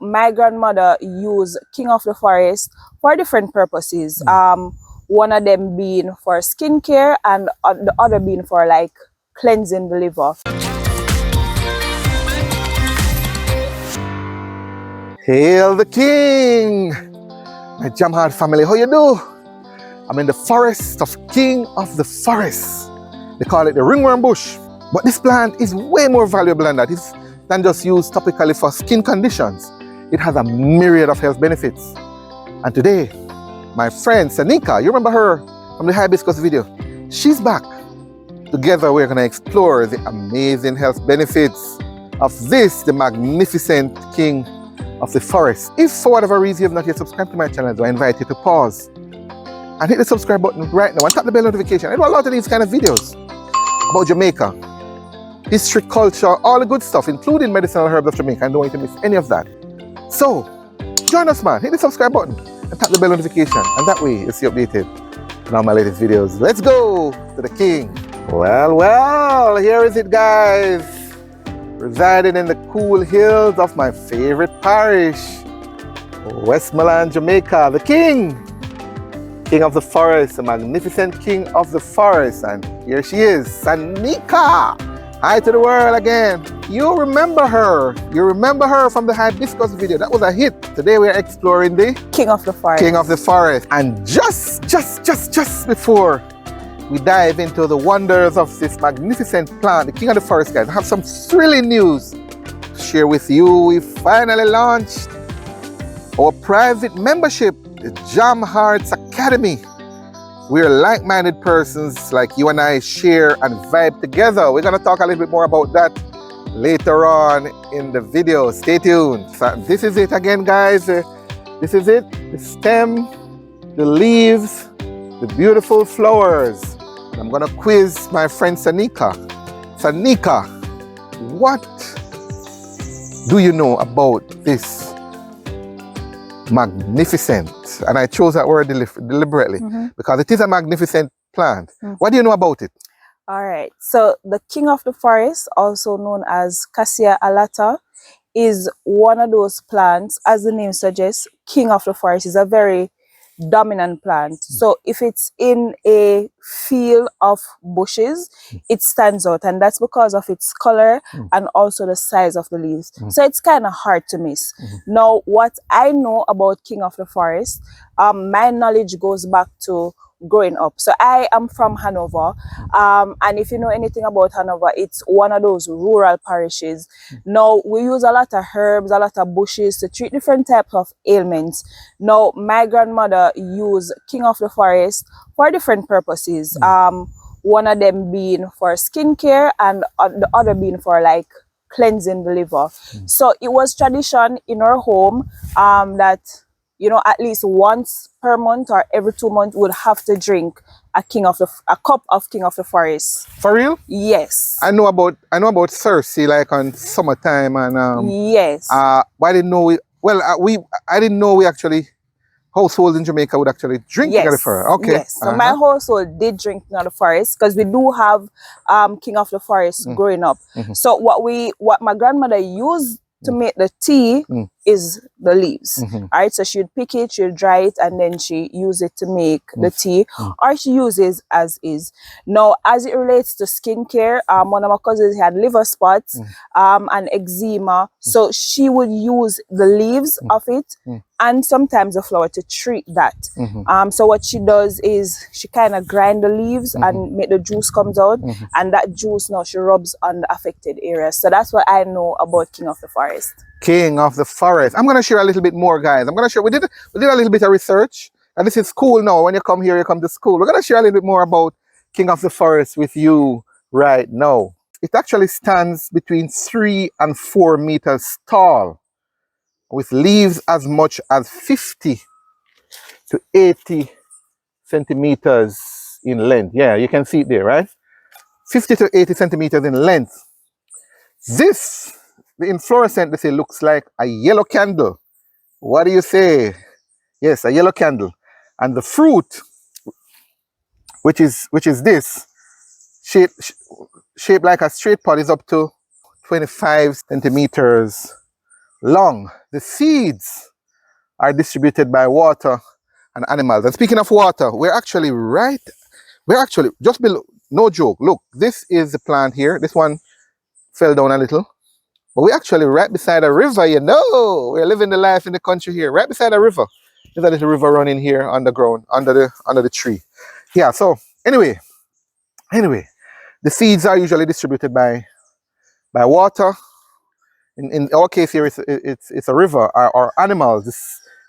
My grandmother used king of the forest for different purposes. One of them being for skincare and the other being for like cleansing the liver. Hail the king! My Jam Hard family, how you do? I'm in the forest of King of the Forest. They call it the ringworm bush. But this plant is way more valuable than that. It's than just used topically for skin conditions. It has a myriad of health benefits. And today, my friend Sanique, you remember her from the Hibiscus video? She's back. Together we're gonna explore the amazing health benefits of this, the magnificent king of the forest. If for whatever reason you have not yet subscribed to my channel, I invite you to pause and hit the subscribe button right now and tap the bell notification. I do a lot of these kind of videos about Jamaica, history, culture, all the good stuff, including medicinal herbs of Jamaica. I don't want you to miss any of that. So, join us, man. Hit the subscribe button and tap the bell notification, and that way you'll see updated on all my latest videos. Let's go to the king. Well, here is it, guys. Residing in the cool hills of my favorite parish, Westmoreland, Jamaica, the king of the forest, the magnificent king of the forest. And here she is, Sanique. Hi to the world again. You remember her. You remember her from the Hibiscus video. That was a hit. Today we are exploring the King of the forest. King of the forest. And just before we dive into the wonders of this magnificent plant, the King of the Forest, guys, I have some thrilling news to share with you. We finally launched our private membership, the Jam Hearts Academy. We're like-minded persons like you and I share and vibe together. We're gonna talk a little bit more about that later on in the video. Stay tuned. So this is it again, guys. This is it, the stem, the leaves, the beautiful flowers. I'm gonna quiz my friend Sanique. Sanique, what do you know about this magnificent, and I chose that word deliberately because it is a magnificent plant. What do you know about it? All right. So the king of the forest, also known as Cassia Alata, is one of those plants, as the name suggests, king of the forest is a very dominant plant. So if it's in a field of bushes, it stands out, and that's because of its color and also the size of the leaves. So it's kind of hard to miss. Now, what I know about king of the forest, my knowledge goes back to growing up. So I am from Hanover, and if you know anything about Hanover, it's one of those rural parishes. Now we use a lot of herbs, a lot of bushes to treat different types of ailments. Now my grandmother used king of the forest for different purposes. One of them being for skincare and the other being for like cleansing the liver. So it was tradition in our home that, you know, at least once per month or every 2 months would have to drink a cup of king of the forest. For real? Yes. I know about thirsty, like on summertime, and yes. But I didn't know I didn't know we actually households in Jamaica would actually drink king of the forest. Okay. Yes. So my household did drink king of the forest because we do have king of the forest growing up. So what my grandmother used to make the tea is the leaves. All right, so she'd pick it, she'd dry it, and then she use it to make the tea, or she uses as is. Now, as it relates to skincare, one of my cousins had liver spots and eczema, so she would use the leaves of it and sometimes the flower to treat that. So what she does is she kind of grind the leaves and make the juice comes out, and that juice now she rubs on the affected areas. So that's what I know about king of the forest. King of the forest. I'm gonna share a little bit more, guys. I'm gonna share. We did a little bit of research, and this is cool now. When you come here, you come to school. We're gonna share a little bit more about king of the forest with you right now. It actually stands between 3 and 4 meters tall, with leaves as much as 50 to 80 centimeters in length. Yeah, you can see it there, right? 50 to 80 centimeters in length. The inflorescence, they say, looks like a yellow candle. What do you say? Yes, a yellow candle. And the fruit, which is this, shaped like a straight pot, is up to 25 centimeters long. The seeds are distributed by water and animals. And speaking of water, we're actually just below, no joke. Look, this is the plant here. This one fell down a little. But we're actually right beside a river, you know. We're living the life in the country here, right beside a river. There's a little river running here underground, under the tree. Yeah, so anyway, the seeds are usually distributed by water. In our case here, it's a river or animals.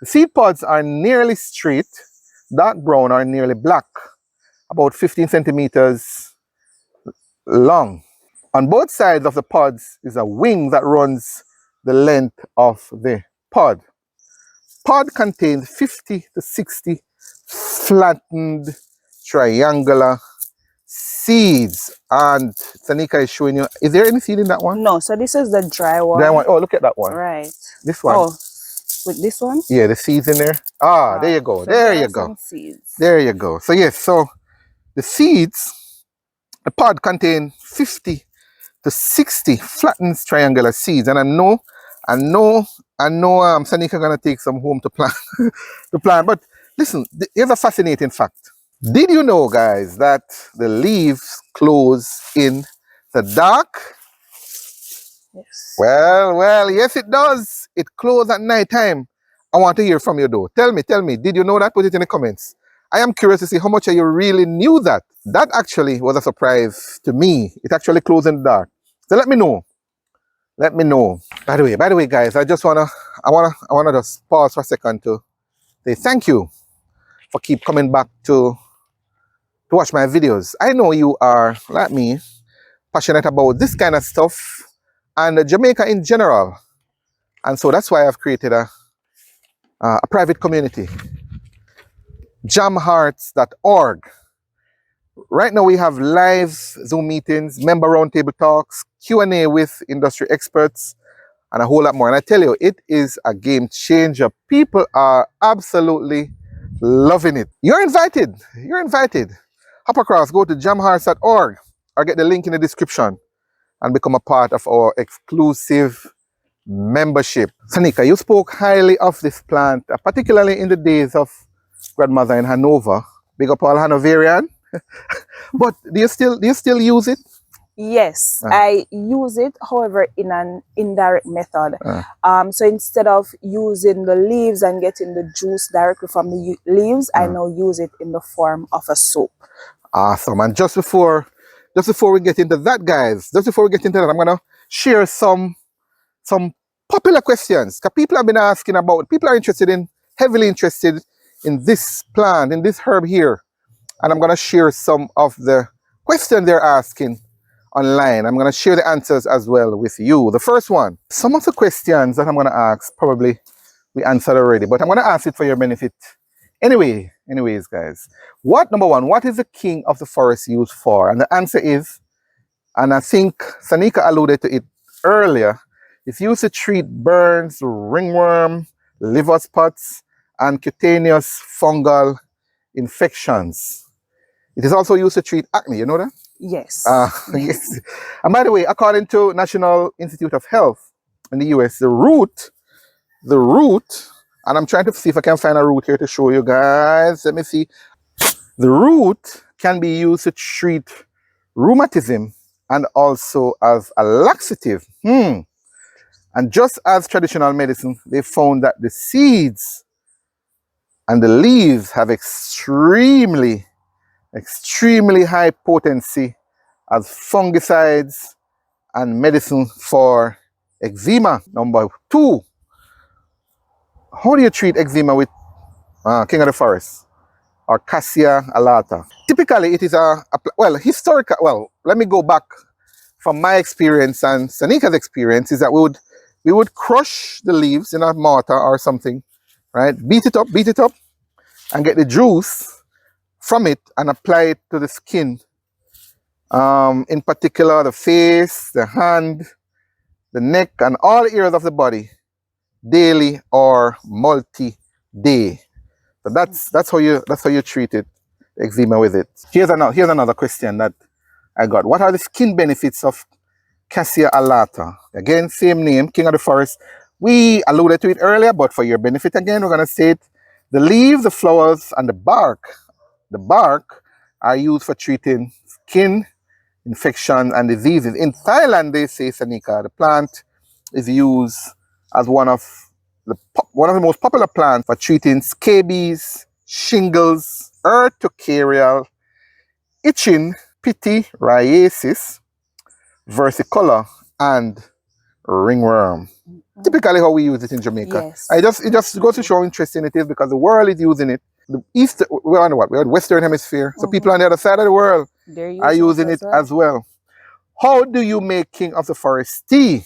The seed pods are nearly straight, dark brown or nearly black, about 15 centimeters long. On both sides of the pods is a wing that runs the length of the pod. Pod contains 50 to 60 flattened triangular seeds. And Sanique is showing you, is there any seed in that one? No, so this is the dry one. Dry one. Oh, look at that one. Right. This one. Oh, with this one? Yeah, the seeds in there. Ah, there you go. So there you go. Seeds. There you go. So yes, so the seeds, the pod contain 50 to 60 flattened triangular seeds. And I know Sanique gonna take some home to plant to plant. But listen, here's a fascinating fact. Did you know, guys, that the leaves close in the dark? Yes. Well, yes it does. It closes at night time. I want to hear from you though. Tell me, did you know that? Put it in the comments. I am curious to see how much of you really knew that. That actually was a surprise to me. It actually closed in the dark. So let me know. Let me know. By the way, guys, I wanna just pause for a second to say thank you for keep coming back to watch my videos. I know you are, like me, passionate about this kind of stuff and Jamaica in general. And so that's why I've created a private community, jamhearts.org. Right now we have live Zoom meetings, member roundtable talks, Q&A with industry experts, and a whole lot more. And I tell you, it is a game changer. People are absolutely loving it. You're invited. Hop across, go to jamhearts.org or get the link in the description and become a part of our exclusive membership. Sanique, you spoke highly of this plant, particularly in the days of grandmother in Hanover. Big up all Hanoverian. But do you still use it? Yes, I use it, however, in an indirect method. So instead of using the leaves and getting the juice directly from the leaves, I now use it in the form of a soap. Awesome. And just before we get into that, guys, I'm gonna share some popular questions because people have been asking about. People are heavily interested in this plant, in this herb here. And I'm going to share some of the questions they're asking online. I'm going to share the answers as well with you. The first one, some of the questions that I'm going to ask, probably we answered already, but I'm going to ask it for your benefit. Anyways, guys, number one, what is the king of the forest used for? And the answer is, and I think Sanique alluded to it earlier, it's used to treat burns, ringworm, liver spots, and cutaneous fungal infections. It is also used to treat acne, you know that? Yes. Yes. And by the way, according to National Institute of Health in the US, the root, and I'm trying to see if I can find a root here to show you guys. Let me see. The root can be used to treat rheumatism and also as a laxative. And just as traditional medicine, they found that the seeds and the leaves have extremely high potency as fungicides and medicine for eczema. Number two, how do you treat eczema with king of the forest or Cassia alata? Typically, it is let me go back from my experience and Sanique's experience is that we would crush the leaves in a mortar or something, right? Beat it up, and get the juice from it and apply it to the skin. In particular, the face, the hand, the neck, and all areas of the body, daily or multi-day. So that's how you treat it, eczema with it. Here's another question that I got. What are the skin benefits of Cassia alata? Again, same name, king of the forest. We alluded to it earlier, but for your benefit again, we're going to say it. The leaves, the flowers, and the bark are used for treating skin infection and diseases. In Thailand, they say, Sanika, the plant is used as one of the most popular plants for treating scabies, shingles, urticarial, itching, pityriasis, versicolor, and ringworm. Typically how we use it in Jamaica. Yes. It just goes to show how interesting it is because the world is using it. The east, we're on what? We're on Western Hemisphere. So people on the other side of the world are using it as well. How do you make King of the Forest tea?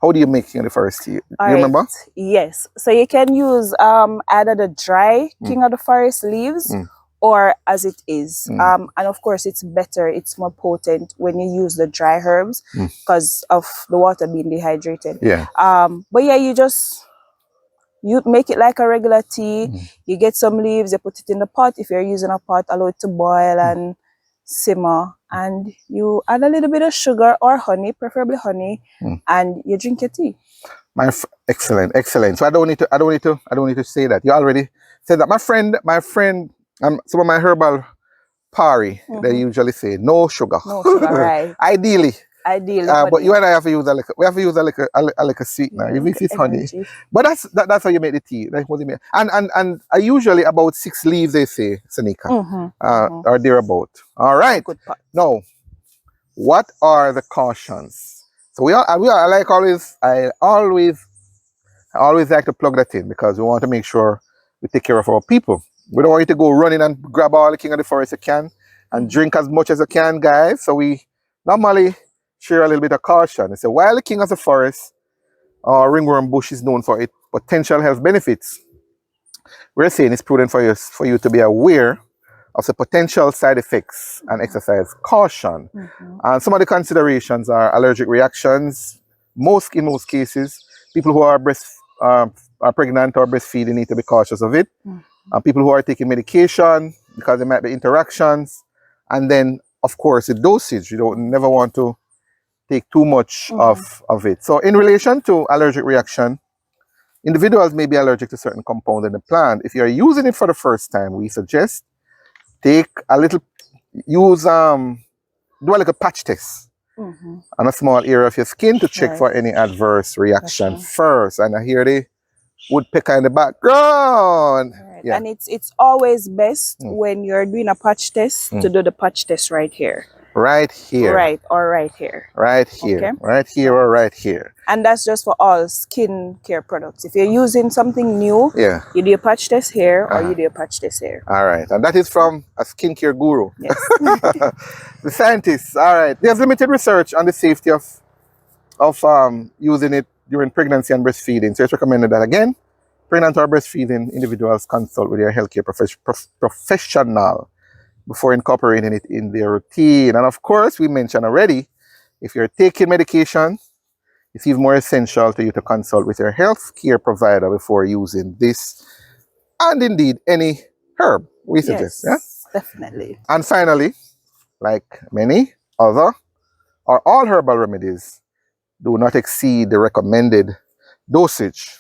How do you make King of the Forest tea? You remember? Yes. So you can use either the dry King of the Forest leaves or as it is. And of course, it's better, it's more potent when you use the dry herbs because of the water being dehydrated. Yeah. But yeah, you make it like a regular tea. You get some leaves, you put it in the pot. If you're using a pot, allow it to boil and simmer. And you add a little bit of sugar or honey, preferably honey, and you drink your tea. Excellent. So I don't need to say that. You already said that. My friend, some of my herbal party, they usually say no sugar. No sugar, right? Ideally. But you and I have to use a liquor sweetener, if it's honey. But that's how you make the tea. That's what you make. And usually about 6 leaves, they say, Sanika, or thereabout. All right. Now, what are the cautions? So I always like to plug that in because we want to make sure we take care of our people. We don't want you to go running and grab all the King of the Forest you can and drink as much as you can, guys. So we normally share a little bit of caution. So while the King of the Forest or ringworm bush is known for its potential health benefits, we're saying it's prudent for you to be aware of the potential side effects and exercise caution. And some of the considerations are allergic reactions. In most cases, people who are pregnant or breastfeeding need to be cautious of it. People who are taking medication, because there might be interactions. And then, of course, the dosage. You never want to take too much of it. So in relation to allergic reaction, individuals may be allergic to certain compounds in the plant. If you're using it for the first time, we suggest do a little patch test on a small area of your skin to check for any adverse reaction first. And I hear the woodpecker in the background. Yeah. And it's always best when you're doing a patch test to do the patch test right here. Right here. Right, or right here. Right here. Okay. Right here or right here. And that's just for all skin care products. If you're using something new, you do a patch test here or you do a patch test here. All right. And that is from a skincare guru. Yes. The scientists. All right. There's limited research on the safety of using it during pregnancy and breastfeeding. So it's recommended that, again, pregnant or breastfeeding individuals consult with their healthcare professional before incorporating it in their routine. And of course, we mentioned already, if you're taking medication, it's even more essential to you to consult with your healthcare provider before using this and indeed any herb we suggest. Yes, definitely. And finally, like many other or all herbal remedies, do not exceed the recommended dosage.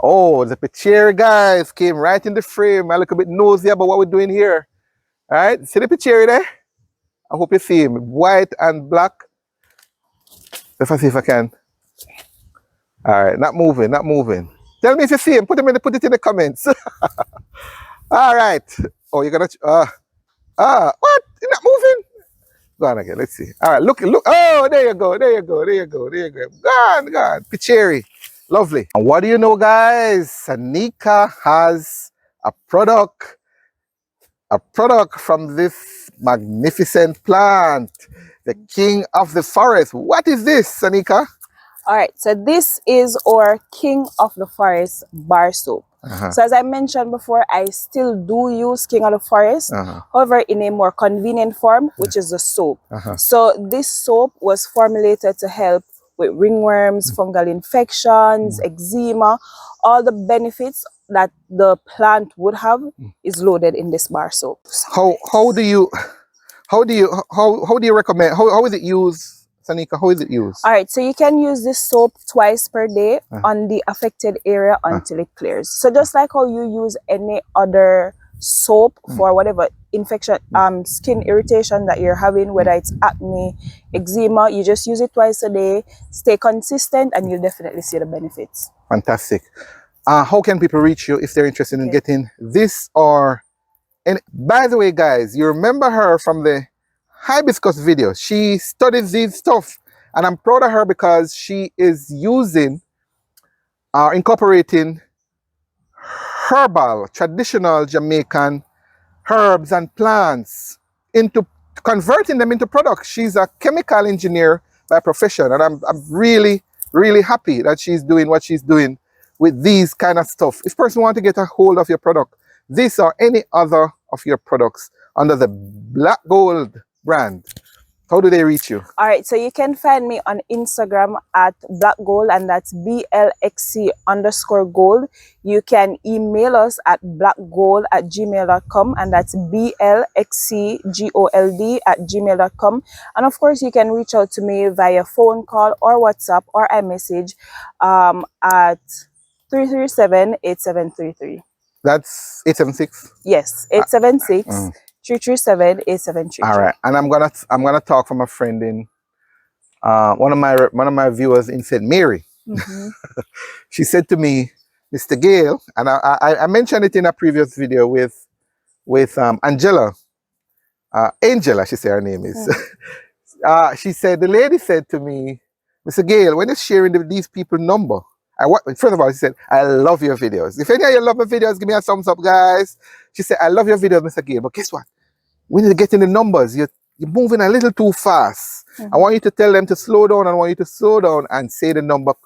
Oh, the Picheri guys came right in the frame. I'm a little bit nosy about what we're doing here. All right, see the Picheri there? I hope you see him. White and black. Let's see if I can. All right, not moving. Tell me if you see him. Put it in the comments. All right. Oh, you're gonna. What? You're not moving? Go on again. Let's see. All right, look. Oh, there you go. Gone. Picheri. Lovely. And what do you know, guys? Sanique has a product from this magnificent plant, the King of the Forest. What is this, Sanique? All right, so this is our King of the Forest bar soap. So as I mentioned before, I still do use King of the Forest, however, in a more convenient form, which is the soap. So this soap was formulated to help with ringworms, fungal infections, eczema, all the benefits that the plant would have is loaded in this bar soap. How do you recommend, how is it used, Sanique, how is it used? All right, so you can use this soap twice per day on the affected area until it clears. So just like how you use any other soap for whatever infection, skin irritation that you're having, whether it's acne, eczema, you just use it twice a day, stay consistent, and you'll definitely see the benefits. Fantastic. How can people reach you if they're interested in getting this or... And by the way, guys, you remember her from the Hibiscus video. She studies these stuff, and I'm proud of her because she is using, incorporating herbal, traditional Jamaican herbs and plants into converting them into products. She's a chemical engineer by profession, and I'm really, really happy that she's doing what she's doing with these kind of stuff. If person want to get a hold of your product, this or any other of your products under the Black Gold brand, how do they reach you? All right, so you can find me on Instagram at Black Gold, and that's BLXC_gold. You can email us at blackgold@gmail.com, and that's BLXCGOLD@gmail.com. And of course, you can reach out to me via phone call or WhatsApp or iMessage at 337-8733. That's 876? Yes, 876-337-8733. All right, and I'm gonna talk from a friend in one of my viewers in St. Mary. She said to me, Mr. Gale, and I mentioned it in a previous video with Angela, Angela, she said her name is. She said, the lady said to me, Mr. Gale, when you're sharing these people's number, first of all, she said, I love your videos. If any of you love my videos, give me a thumbs up, guys. She said, I love your videos, Mr. Gale, but guess what? When you're getting the numbers, you're moving a little too fast. I want you to tell them to slow down. I want you to slow down and say the number,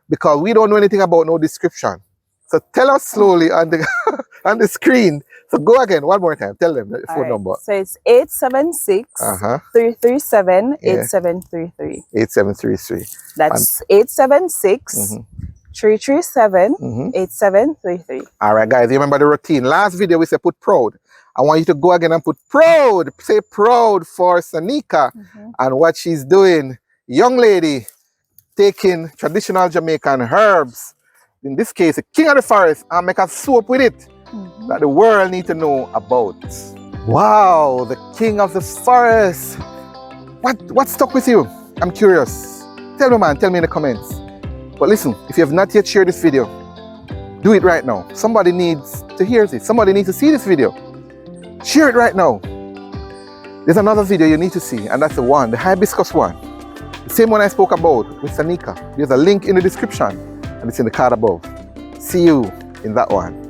because we don't know anything about no description. So tell us slowly on the on the screen. So go again, one more time. Tell them the phone number. So it's 876-337-8733. 8733. That's 876-337-8733. All right, guys, you remember the routine. Last video we said put proud. I want you to go again and put proud. Say proud for Sanique and what she's doing. Young lady taking traditional Jamaican herbs, in this case, the king of the forest, and make a soap with it that the world need to know about. Wow, the king of the forest. What stuck with you? I'm curious. Tell me, man. Tell me in the comments. But listen, if you have not yet shared this video, do it right now. Somebody needs to hear this. Somebody needs to see this video. Share it right now. There's another video you need to see, and that's the one, the hibiscus one. The same one I spoke about with Sanique. There's a link in the description, and it's in the card above. See you in that one.